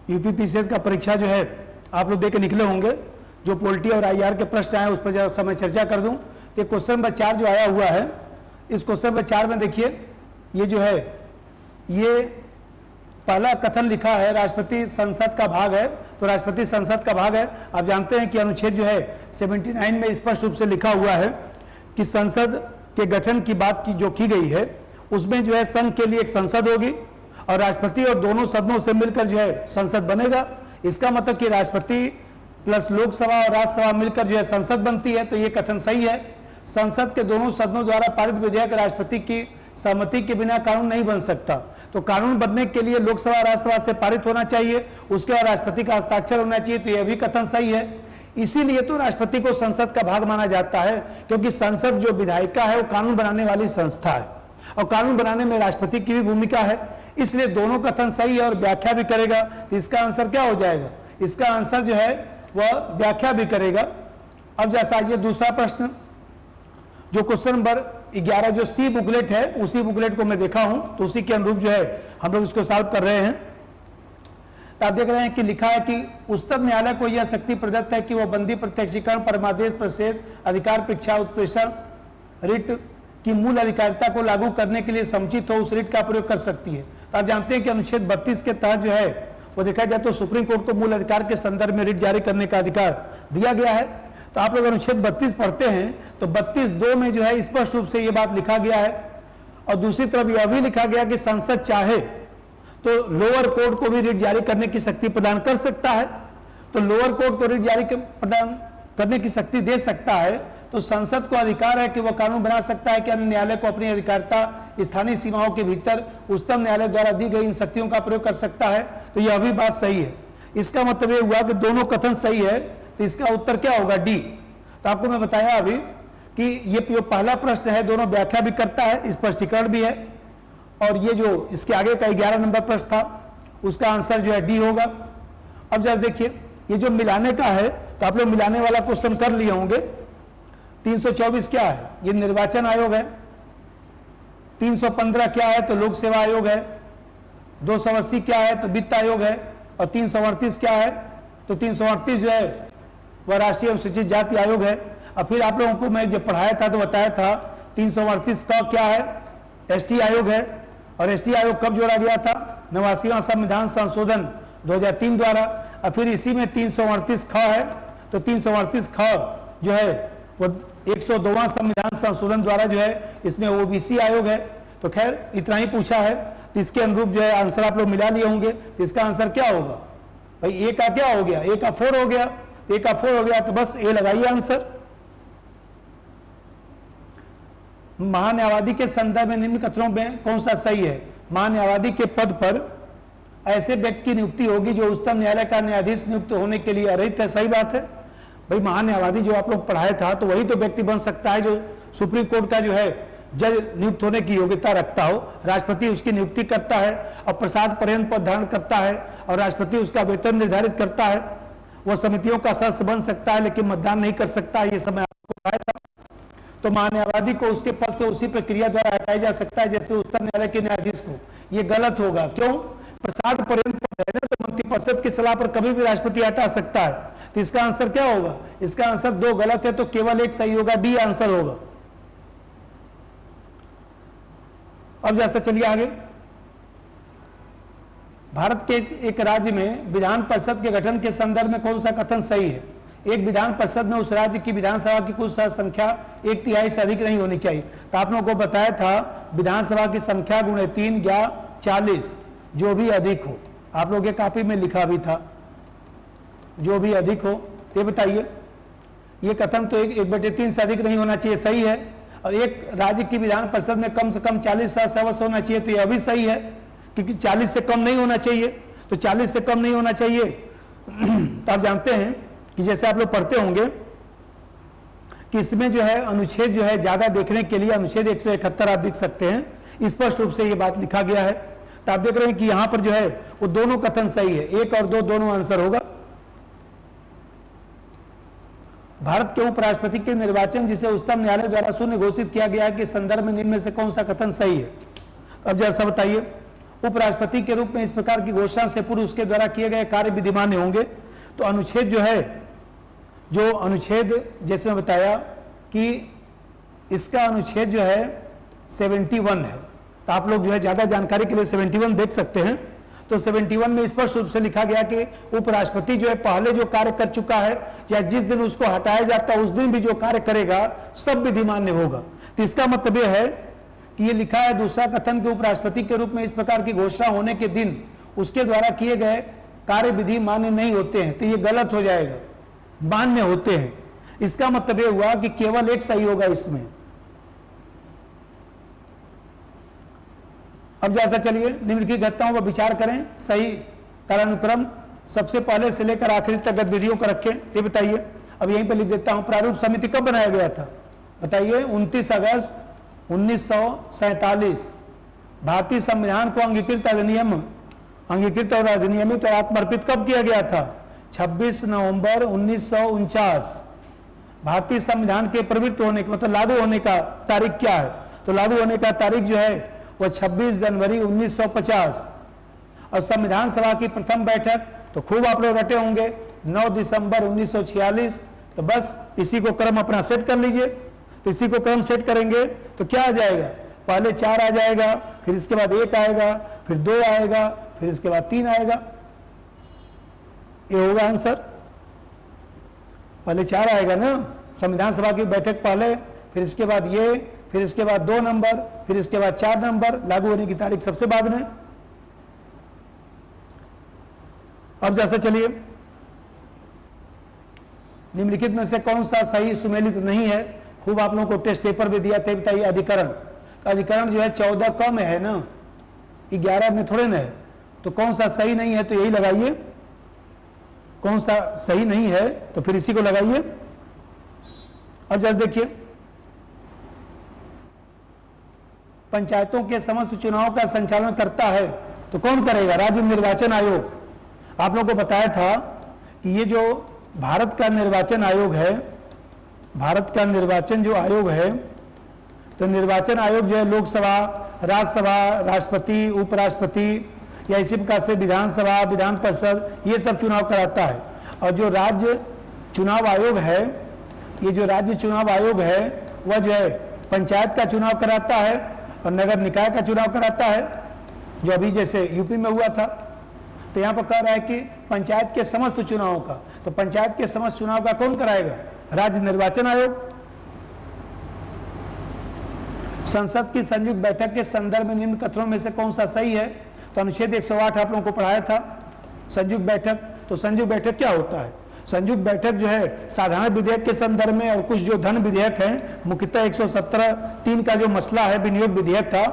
UPPCS का परीक्षा जो है आप लोग दे के निकले होंगे। जो पोलिटी और आईआर के प्रश्न आए उस पर जब समय चर्चा कर दूं। ये क्वेश्चन नंबर 4 जो आया हुआ है, इस क्वेश्चन नंबर 4 में देखिए, ये जो है ये पहला कथन लिखा है राष्ट्रपति संसद का भाग है, तो राष्ट्रपति संसद का भाग है। आप जानते हैं कि अनुच्छेद जो है 79 में स्पष्ट रूप से लिखा हुआ है कि संसद के गठन की बात की जो की गई है उसमें जो है संघ के लिए एक संसद होगी और राष्ट्रपति और दोनों सदनों से मिलकर जो है संसद बनेगा। इसका मतलब कि राष्ट्रपति प्लस लोकसभा और राज्यसभा मिलकर जो है संसद बनती है, तो ये कथन सही है। संसद के दोनों सदनों द्वारा पारित विधेयक राष्ट्रपति की सहमति के बिना कानून नहीं बन सकता, तो कानून बनने के लिए लोकसभा राज्यसभा से पारित होना चाहिए, उसके बाद राष्ट्रपति का हस्ताक्षर होना चाहिए, तो यह भी कथन सही है। इसीलिए तो राष्ट्रपति को संसद का भाग माना जाता है, क्योंकि संसद जो विधायिका है वो कानून बनाने वाली संस्था है और कानून बनाने में राष्ट्रपति की भी भूमिका है। इसलिए दोनों कथन सही है और व्याख्या भी करेगा, तो इसका आंसर क्या हो जाएगा? इसका आंसर जो है वह व्याख्या भी करेगा। अब जैसा ये दूसरा प्रश्न जो क्वेश्चन नंबर 11 जो सी बुकलेट है, उसी बुकलेट को मैं देखा हूं, तो उसी के अनुरूप जो है हम लोग इसको सॉल्व कर रहे हैं। तो आप देख रहे हैं कि लिखा है कि उच्चतम न्यायालय को यह शक्ति प्रदत्त है कि वह बंदी, प्रत्यक्षीकरण, परमादेश, प्रतिषेध, अधिकार परीक्षा, उत्प्रेषण रिट की मूल अधिकारिता को लागू करने के लिए समुचित हो उस रिट का प्रयोग कर सकती है। तो आप जानते हैं कि अनुच्छेद 32 के तहत जो है वो देखा जाए तो सुप्रीम कोर्ट को मूल अधिकार के संदर्भ में रिट जारी करने का अधिकार दिया गया है। तो आप लोग अनुच्छेद 32 पढ़ते हैं तो 32(2) में जो है स्पष्ट रूप से ये बात लिखा गया है और दूसरी तरफ यह भी लिखा गया कि संसद चाहे तो लोअर कोर्ट को भी रिट जारी करने की शक्ति प्रदान कर सकता है। तो लोअर कोर्ट को रिट जारी प्रदान करने की शक्ति दे सकता है, तो संसद को अधिकार है कि वह कानून बना सकता है कि अन्य न्यायालय को अपनी अधिकारिता स्थानीय सीमाओं के भीतर उच्चतम न्यायालय द्वारा दी गई इन शक्तियों का प्रयोग कर सकता है। तो यह भी बात सही है। इसका मतलब यह हुआ कि दोनों कथन सही है, तो इसका उत्तर क्या होगा? डी। तो आपको मैं बताया अभी कि ये जो पहला प्रश्न है दोनों व्याख्या भी करता है, स्पष्टीकरण भी है, और ये जो इसके आगे का 11 नंबर प्रश्न था उसका आंसर जो है डी होगा। अब जरा देखिए ये जो मिलाने का है, तो आप लोग मिलाने वाला क्वेश्चन कर लिए होंगे। 324 क्या है? ये निर्वाचन आयोग है। 315 क्या है? तो लोक सेवा आयोग है। 280 क्या है? तो वित्त आयोग है। और 338 क्या है? तो 338 जो है वह राष्ट्रीय अनुसूचित जाति आयोग है। और फिर आप लोगों को मैं जब पढ़ाया था तो बताया था 338 का क्या है? एसटी आयोग है। और एसटी आयोग कब जोड़ा गया था? 89वां संविधान संशोधन 2003 द्वारा। और फिर इसी में 338 ख है, तो 338 ख जो है वो 102वां संविधान संशोधन द्वारा जो है इसमें ओबीसी आयोग है। तो खैर इतना ही पूछा है, तो इसके अनुरूप जो है आंसर आप लोग मिला लिए होंगे। तो इसका आंसर क्या होगा भाई? ए का क्या हो गया? ए का 4 हो गया। ए का 4 हो गया तो बस ए लगाइए आंसर। महान्यायवादी के संदर्भ में निम्न कथनों में कौन सा सही है? महान्यायवादी के पद पर ऐसे व्यक्ति की नियुक्ति होगी जो उच्चतम न्यायालय का न्यायाधीश नियुक्त होने के लिए अर्हित है। सही बात है भाई। महान्यायवादी जो आप लोग पढ़ाया था तो वही तो व्यक्ति बन सकता है जो सुप्रीम कोर्ट का जो है जज नियुक्त होने की योग्यता रखता हो। राष्ट्रपति उसकी नियुक्ति करता है और प्रसाद पर्यंत पद धारण करता है और राष्ट्रपति उसका वेतन निर्धारित करता है। वह समितियों का सदस्य बन सकता है लेकिन मतदान नहीं कर सकता। ये समय आपको पढ़ाया था। तो महान्यायवादी को उसके पद से उसी प्रक्रिया द्वारा हटाया जा सकता है जैसे उच्चतम न्यायालय के न्यायाधीश को। ये गलत होगा। क्यों? प्रसाद पर्यंत पद है ना, तो मंत्रिपरिषद की सलाह पर कभी भी राष्ट्रपति हटा सकता है। तो इसका आंसर क्या होगा? इसका आंसर 2 गलत है, तो केवल एक सही होगा, डी आंसर होगा। अब जैसा चलिए आगे। भारत के एक राज्य में विधान परिषद के गठन के संदर्भ में कौन सा कथन सही है? एक विधान परिषद में उस राज्य की विधानसभा की कुल संख्या 1/3 से अधिक नहीं होनी चाहिए। तो आप लोगों को बताया था विधानसभा की संख्या गुणे 3 या 40, जो भी अधिक हो। आप लोग के कॉपी में लिखा भी था जो भी अधिक हो। ये बताइए, ये कथन तो 1/3 से अधिक नहीं होना चाहिए, सही है। और एक राज्य की विधान परिषद में कम से कम 40 सदस्य होना चाहिए, तो यह भी सही है क्योंकि 40 से कम नहीं होना चाहिए। तो 40 से कम नहीं होना चाहिए। तो आप जानते हैं कि जैसे आप लोग पढ़ते होंगे कि इसमें जो है अनुच्छेद जो है ज्यादा देखने के लिए अनुच्छेद 171 आप देख सकते हैं। स्पष्ट रूप से ये बात लिखा गया है। तो आप देख रहे हैं कि यहां पर जो है वो दोनों कथन सही है, 1 और 2 दोनों आंसर होगा। भारत के उपराष्ट्रपति के निर्वाचन जिसे उच्चतम न्यायालय द्वारा शून्य घोषित किया गया है के संदर्भ में निम्न में से कौन सा कथन सही है? अब जैसा बताइए, उपराष्ट्रपति के रूप में इस प्रकार की घोषणा से पूर्व उसके द्वारा किए गए कार्य विधिमान्य होंगे। तो अनुच्छेद जो है, जो अनुच्छेद जैसे मैं बताया कि इसका अनुच्छेद जो है 71 है, तो आप लोग जो है ज़्यादा जानकारी के लिए 71 देख सकते हैं। तो 71 में स्पष्ट रूप से लिखा गया कि उपराष्ट्रपति जो है पहले जो कार्य कर चुका है या जिस दिन उसको हटाया जाता है उस दिन भी जो कार्य करेगा सब विधिमान्य होगा। तो इसका मतलब यह है कि ये लिखा है दूसरा कथन के उपराष्ट्रपति के रूप में इस प्रकार की घोषणा होने के दिन उसके द्वारा किए गए कार्य विधि मान्य नहीं होते हैं, तो ये गलत हो जाएगा, मान्य होते हैं। इसका मतलब यह हुआ कि केवल एक सही होगा इसमें। अब जैसा चलिए निम्नलिखित घटनाओं पर विचार करें, सही कालानुक्रम सबसे पहले से लेकर आखिरी तक गतिविधियों को रखें, ये बताइए। अब यहीं पर लिख देता हूं, प्रारूप समिति कब बनाया गया था बताइए? 29 अगस्त 1947 भारतीय संविधान को अंगीकृत और अधिनियमित और आत्मर्पित कब किया गया था? 26 नवंबर 1949। भारतीय संविधान के प्रवृत्त होने का मतलब लागू होने का तारीख क्या है? तो लागू होने का तारीख जो है वह 26 जनवरी 1950। और संविधान सभा की प्रथम बैठक तो खूब आप लोग रटे होंगे 9 दिसंबर 1946। तो बस इसी को क्रम अपना सेट कर लीजिए। तो इसी को क्रम सेट करेंगे तो क्या आ जाएगा? पहले 4 आ जाएगा, फिर इसके बाद 1 आएगा, फिर 2 आएगा, फिर इसके बाद 3 आएगा। ये होगा आंसर। पहले 4 आएगा ना, संविधान सभा की बैठक पहले, फिर इसके बाद ये, फिर इसके बाद 2 नंबर, फिर इसके बाद 4 नंबर, लागू होने की तारीख सबसे बाद में। अब जैसा चलिए निम्नलिखित में से कौन सा सही सुमेलित नहीं है? खूब आप लोगों को टेस्ट पेपर भी दिया थे, बताइए। अधिकरण, अधिकरण जो है 14 क में है ना, 11 में थोड़े ना है। तो कौन सा सही नहीं है तो यही लगाइए, कौन सा सही नहीं है तो फिर इसी को लगाइए। अब जैसे देखिए पंचायतों के समस्त चुनाव का संचालन करता है तो कौन करेगा? राज्य निर्वाचन आयोग। आप लोगों को बताया था कि ये जो भारत का निर्वाचन आयोग है, भारत का निर्वाचन जो आयोग है, तो निर्वाचन आयोग जो है लोकसभा, राज्यसभा, राष्ट्रपति, उपराष्ट्रपति या इसी प्रकार से विधानसभा, विधान परिषद, ये सब चुनाव कराता है। और जो राज्य चुनाव आयोग है, ये जो राज्य चुनाव आयोग है वह जो है पंचायत का चुनाव कराता है और नगर निकाय का चुनाव कराता है, जो अभी जैसे यूपी में हुआ था। तो यहाँ पर कह रहा है कि पंचायत के समस्त चुनावों का, तो पंचायत के समस्त चुनाव का कौन कराएगा? राज्य निर्वाचन आयोग। संसद की संयुक्त बैठक के संदर्भ में निम्न कथनों में से कौन सा सही है? तो अनुच्छेद 108 आप लोगों को पढ़ाया था, संयुक्त बैठक। तो संयुक्त बैठक क्या होता है? संयुक्त बैठक जो है साधारण विधेयक के संदर्भ में और कुछ जो धन विधेयक है, मुख्यतः 117(3) का जो मसला है विनियोग विधेयक का,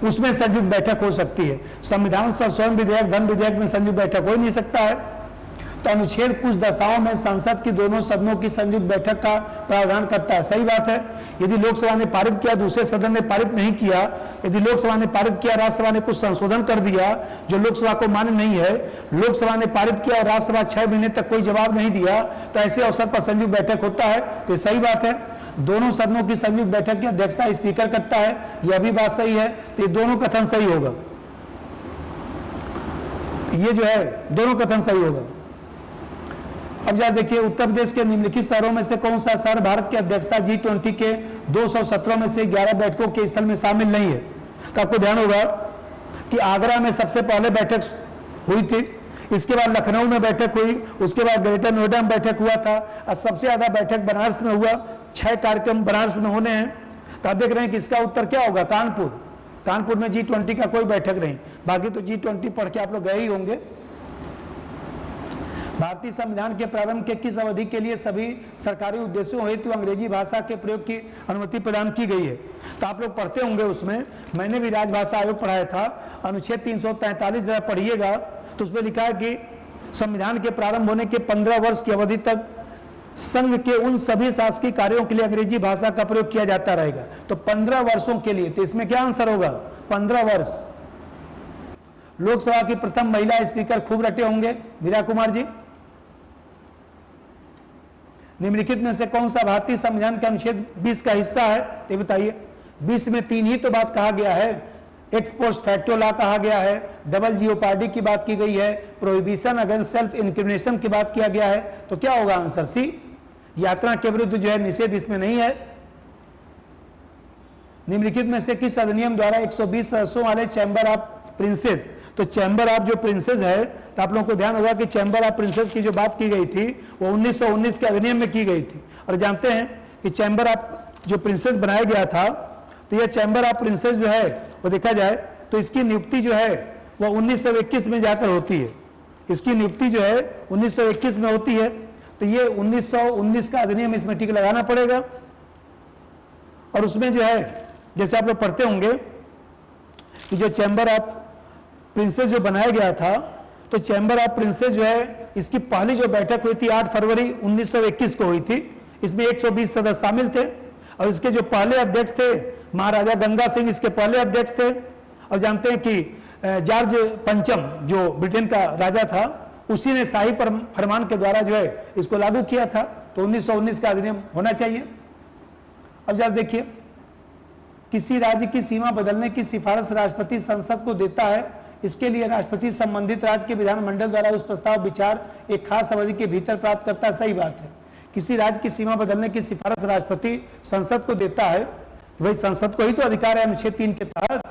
उसमें संयुक्त बैठक हो सकती है। संविधान संशोधन विधेयक, धन विधेयक में संयुक्त बैठक हो ही नहीं सकता है। तो अनुच्छेद कुछ दशाओं में संसद की दोनों सदनों की संयुक्त बैठक का प्रावधान करता है। सही बात है। यदि लोकसभा ने पारित किया, दूसरे सदन ने पारित नहीं किया, यदि लोकसभा ने पारित किया, राज्यसभा ने कुछ संशोधन कर दिया जो लोकसभा को मान्य नहीं है, लोकसभा ने पारित किया और राज्यसभा 6 महीने तक कोई जवाब नहीं दिया, तो ऐसे अवसर पर संयुक्त बैठक होता है। तो सही बात है। दोनों सदनों की संयुक्त बैठक की अध्यक्षता स्पीकर करता है, यह भी बात सही है। तो ये दोनों कथन सही होगा, ये जो है दोनों कथन सही होगा। अब जरा देखिए उत्तर प्रदेश के निम्नलिखित शहरों में से कौन सा शहर भारत की अध्यक्षता G20 के 217 में से 11 बैठकों के स्थल में शामिल नहीं है? तो आपको ध्यान होगा कि आगरा में सबसे पहले बैठक हुई थी, इसके बाद लखनऊ में बैठक हुई, उसके बाद ग्रेटर नोएडा में बैठक हुआ था, और सबसे ज्यादा बैठक बनारस में हुआ। 6 कार्यक्रम बनारस में होने हैं। तो आप देख रहे हैं कि इसका उत्तर क्या होगा? कानपुर। कानपुर में G20 का कोई बैठक नहीं, बाकी तो G20 पढ़ के आप लोग गए ही होंगे। भारतीय संविधान के प्रारंभ के किस अवधि के लिए सभी सरकारी उद्देश्यों हेतु अंग्रेजी भाषा के प्रयोग की अनुमति प्रदान की गई है? तो आप लोग पढ़ते होंगे, उसमें मैंने भी राजभाषा आयोग पढ़ाया था। अनुच्छेद 343 जरा पढ़िएगा, तो उसमें लिखा है कि संविधान के प्रारंभ होने के 15 वर्ष की अवधि तक संघ के उन सभी शासकीय कार्यों के लिए अंग्रेजी भाषा का प्रयोग किया जाता रहेगा। तो 15 वर्षों के लिए, तो इसमें क्या आंसर होगा? 15 वर्ष। लोकसभा की प्रथम महिला स्पीकर खूब रटे होंगे, मीरा कुमार जी। निम्नलिखित में से कौन सा भारतीय संविधान के अनुच्छेद 20 का हिस्सा है? ये बताइए। 20 में 3 ही तो बात कहा गया है एक्स पोस्ट फैक्टो लॉ कहा गया है, डबल जियोपार्डी की बात की गई है, प्रोहिबिशन अगेंस्ट सेल्फ इंक्रिमिनेशन की बात किया गया है। तो क्या होगा आंसर सी, यात्रा के विरुद्ध जो है निषेध इसमें नहीं है। निम्नलिखित में से किस अधिनियम द्वारा 120 सदस्यों वाले चैम्बर ऑफ प्रिंसेस, तो चैम्बर ऑफ जो प्रिंसेस है, तो आप लोगों को ध्यान होगा कि चैम्बर ऑफ प्रिंसेस की जो बात की गई थी वो 1919 के अधिनियम में की गई थी। और जानते हैं कि चैम्बर ऑफ जो प्रिंसेस बनाया गया था, तो यह चैम्बर ऑफ प्रिंसेस जो है वो देखा जाए तो इसकी नियुक्ति जो है वो 1921 में जाकर होती है। इसकी नियुक्ति जो है 1921 में होती है। तो ये 1919 का अधिनियम इसमें टिक लगाना पड़ेगा। और उसमें जो है जैसे आप लोग पढ़ते होंगे कि जो चैम्बर ऑफ प्रिंसेस जो बनाया गया था, तो चैम्बर ऑफ प्रिंसेस जो है इसकी पहली जो बैठक हुई थी 8 फरवरी 1921 को हुई थी। इसमें 120 सदस्य शामिल थे और इसके जो पहले अध्यक्ष थे महाराजा गंगा सिंह इसके पहले अध्यक्ष थे। और जानते हैं कि जॉर्ज पंचम जो ब्रिटेन का राजा था, उसी ने शाही फरमान के द्वारा जो है इसको लागू किया था। तो 1919 का अधिनियम होना चाहिए। अब जरा देखिए, किसी राज्य की सीमा बदलने की सिफारिश राष्ट्रपति संसद को देता है। इसके लिए राष्ट्रपति संबंधित राज्य के विधानमंडल द्वारा उस प्रस्ताव विचार एक खास अवधि के भीतर प्राप्त करता है। सही बात है, किसी राज्य की सीमा बदलने की सिफारिश राष्ट्रपति संसद को देता है। भाई संसद को ही तो अधिकार है अनुच्छेद 3 के तहत।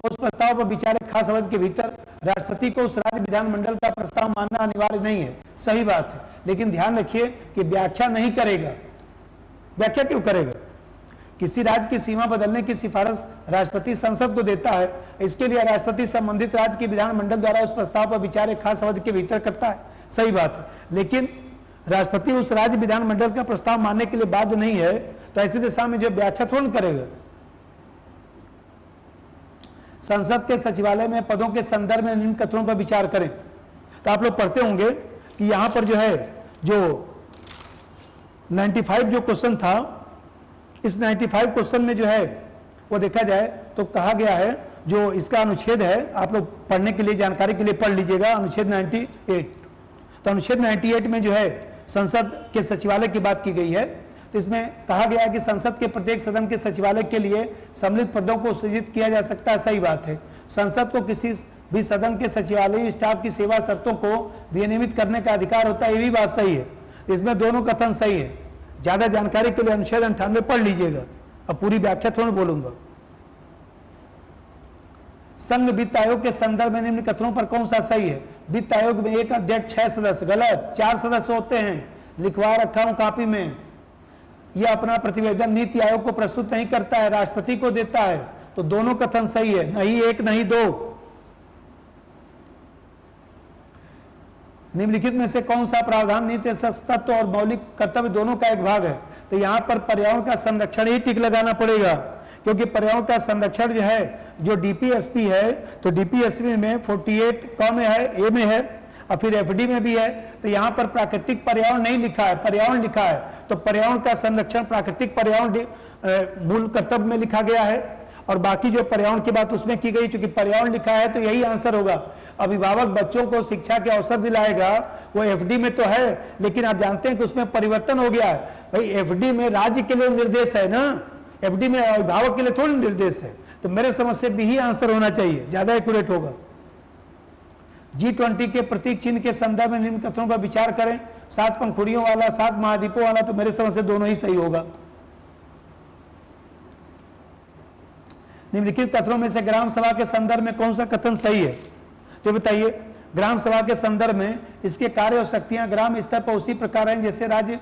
उस प्रस्ताव पर विचार एक खास अवधि के भीतर राष्ट्रपति को उस राज्य विधानमंडल का प्रस्ताव मानना अनिवार्य नहीं है। सही बात है, लेकिन ध्यान रखिए कि व्याख्या नहीं करेगा। व्याख्या क्यों करेगा? किसी राज्य की सीमा बदलने की सिफारिश राष्ट्रपति संसद को देता है। इसके लिए राष्ट्रपति संबंधित राज्य के विधानमंडल द्वारा उस प्रस्ताव पर विचार एक खास अवधि के भीतर करता है। सही बात है, लेकिन राष्ट्रपति उस राज्य विधानमंडल का प्रस्ताव मानने के लिए बाध्य नहीं है। तो ऐसी दिशा में जो व्याख्या थोड़ा करेगा। संसद के सचिवालय में पदों के संदर्भ में निम्न कथनों पर विचार करें। तो आप लोग पढ़ते होंगे कि यहां पर जो है जो 95 जो क्वेश्चन था, इस 95 क्वेश्चन में जो है वो देखा जाए तो कहा गया है, जो इसका अनुच्छेद है आप लोग पढ़ने के लिए जानकारी के लिए पढ़ लीजिएगा, अनुच्छेद 98। तो अनुच्छेद 98 में जो है संसद के सचिवालय की बात की गई है। तो इसमें कहा गया है कि संसद के प्रत्येक सदन के सचिवालय के लिए सम्मिलित पदों को सृजित किया जा सकता है। सही बात है, संसद को किसी भी सदन के सचिवालय स्टाफ की सेवा शर्तों को विनियमित करने का अधिकार होता है। ये भी बात सही है, इसमें दोनों कथन सही है। ज्यादा जानकारी के लिए अनुच्छेद 98 पढ़ लीजिएगा। अब पूरी व्याख्या थोड़ा बोलूंगा। संघ वित्त आयोग के संदर्भ में निम्न कथनों पर कौन सा सही है? वित्त आयोग में एक अध्यक्ष 6 सदस्य। गलत, 4 सदस्य होते हैं, लिखवा रखा हूं कॉपी में। यह अपना प्रतिवेदन नीति आयोग को प्रस्तुत नहीं करता है, राष्ट्रपति को देता है। तो दोनों कथन सही है, नहीं एक नहीं दो। निम्नलिखित में से कौन सा प्रावधान नीति तत्व और मौलिक कर्तव्य दोनों का एक भाग है? तो यहां पर पर्यावरण का संरक्षण ही टिक लगाना पड़ेगा, क्योंकि पर्यावरण का संरक्षण जो है जो डीपीएसपी है, तो डीपीएसपी में 48 कौन में है? ए में है, और फिर एफडी में भी है। तो यहाँ पर प्राकृतिक पर्यावरण नहीं लिखा है, पर्यावरण लिखा है। तो पर्यावरण का संरक्षण प्राकृतिक पर्यावरण मूल कर्तव्य में लिखा गया है, और बाकी जो पर्यावरण की बात उसमें की गई। चूंकि पर्यावरण लिखा है तो यही आंसर होगा। अभिभावक बच्चों को शिक्षा के अवसर दिलाएगा, वो एफडी में तो है, लेकिन आप जानते हैं कि उसमें परिवर्तन हो गया है। भाई एफडी में राज्य के लिए निर्देश है ना, एफडी में अभिभावक के लिए थोड़ी निर्देश है। तो मेरे समझ से भी ही आंसर होना चाहिए, ज्यादा एक्यूरेट होगा। G20 के प्रतीक चिन्ह के संदर्भ में निम्न कथनों पर विचार करें। 7 पंखुड़ियों वाला, 7 महाद्वीपों वाला, तो मेरे समझ से दोनों ही सही होगा। निम्नलिखित कथनों में से ग्राम सभा के संदर्भ में कौन सा कथन सही है? तो बताइए, ग्राम सभा के संदर्भ में इसके कार्य और शक्तियां ग्राम स्तर पर उसी प्रकार हैं जैसे राज्य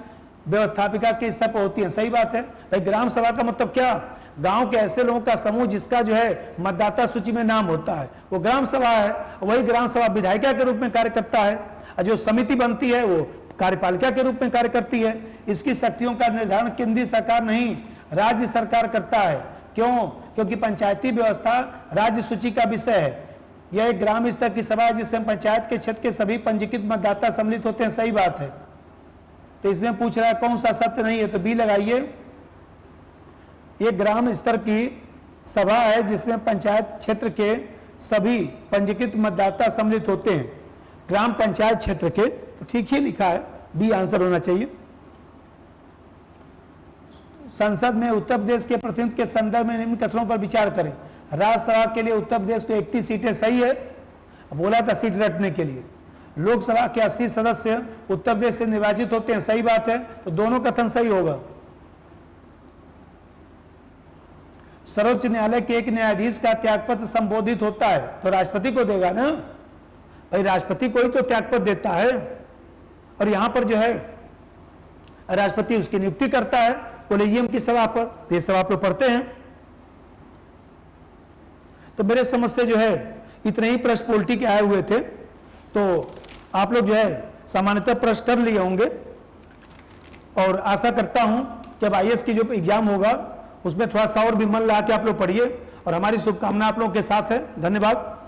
व्यवस्थापिका के स्तर पर होती है। सही बात है भाई। ग्राम सभा का मतलब क्या? गांव के ऐसे लोगों का समूह जिसका जो है मतदाता सूची में नाम होता है, वो ग्राम सभा है। वही ग्राम सभा विधायिका के रूप में कार्य करता है, और जो समिति बनती है वो कार्यपालिका के रूप में कार्य करती है। इसकी शक्तियों का निर्धारण केंद्रीय सरकार नहीं, राज्य सरकार करता है। क्यों? क्योंकि पंचायती व्यवस्था राज्य सूची का विषय है। यह एक ग्राम स्तर की सभा है जिसमें पंचायत के क्षेत्र के सभी पंजीकृत मतदाता सम्मिलित होते हैं। सही बात है। तो इसमें पूछ रहा है कौन सा सत्य नहीं है, तो बी लगाइए। ये ग्राम स्तर की सभा है जिसमें पंचायत क्षेत्र के सभी पंजीकृत मतदाता सम्मिलित होते हैं, ग्राम पंचायत क्षेत्र के। तो ठीक ही लिखा है, बी आंसर होना चाहिए। संसद में उत्तर प्रदेश के प्रतिनिधि के संदर्भ में निम्न कथनों पर विचार करें। राज्यसभा के लिए उत्तर प्रदेश को 81 सीटें सही है, बोला था सीट रटने के लिए। लोकसभा के 80 सदस्य उत्तर प्रदेश से निर्वाचित होते हैं, सही बात है, तो दोनों कथन सही होगा। सर्वोच्च न्यायालय के एक न्यायाधीश का त्यागपत्र संबोधित होता है तो राष्ट्रपति को देगा ना भाई, राष्ट्रपति को ही तो त्यागपत्र देता है, और यहां पर जो है राष्ट्रपति उसकी नियुक्ति करता है कोलेजियम की सभा पर। ये सब आप लोग पढ़ते हैं। तो मेरे समझ से जो है इतने ही प्रश्न पॉलिटी के आए हुए थे, तो आप लोग जो है सामान्यतः प्रश्न कर लिए होंगे, और आशा करता हूं कि अब IAS की जो एग्जाम होगा उसमें थोड़ा सा और भी मन लगा के आप लोग पढ़िए, और हमारी शुभकामना आप लोगों के साथ है। धन्यवाद।